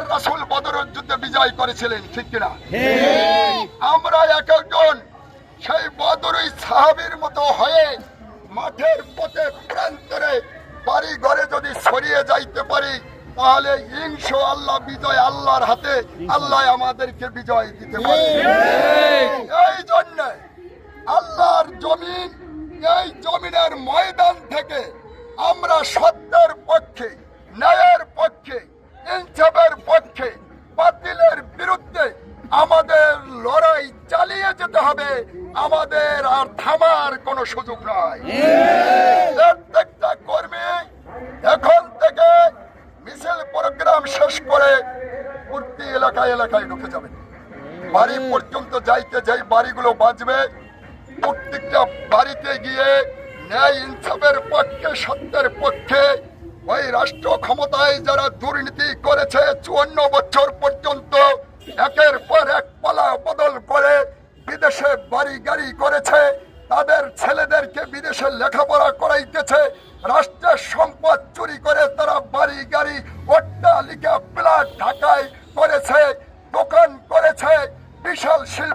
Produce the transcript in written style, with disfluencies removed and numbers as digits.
আল্লাহর রাসূল বদরের যুদ্ধে বিজয় করেছিলেন, ঠিক কিনা? আমরা এক একজন সেই বদরী সাহাবীর মতো হয়ে মাঠের পথে প্রান্তরে বাড়ি ঘরে যদি ছড়িয়ে যাইতে পারি, তাহলে ইনশাআল্লাহ বিজয় আল্লাহর হাতে, আল্লাহ আমাদেরকে বিজয় দিতে পারে। এই জন্য আল্লাহর জমিন, এই জমিনের ময়দান থেকে আমরা সত্যের পক্ষে, ন্যায়ের পক্ষে, ইনসাফের পক্ষে, বাতিলের বিরুদ্ধে আমাদের লড়াই চালিয়ে যেতে হবে। আমাদের আর থামার কোনো সুযোগ নাই। প্রত্যেকটা কর্মী এখন থেকে মিছিল প্রোগ্রাম শেষ করে প্রতি এলাকায় এলাকায় ঢুকে যাবেন। বাড়ি পর্যন্ত যাইতে যাই বাড়িগুলো বাজবে, প্রত্যেকটা বাড়িতে গিয়ে ন্যায় ইনসাফের পক্ষে, সত্যের পক্ষে, ওই রাষ্ট্র ক্ষমতায় যারা দুর্নীতি করেছে 54 বছর পর্যন্ত একের পর এক পালা বদল করে বিদেশে বাড়ি গাড়ি করেছে, তাদের ছেলেদেরকে বিদেশে লেখাপড়া করাইতেছে, রাষ্ট্রের সম্পদ চুরি করে তারা বাড়ি গাড়ি, অট্টালিকা, প্লাট ঢাকায় করেছে, দোকান করেছে, বিশাল শিল্প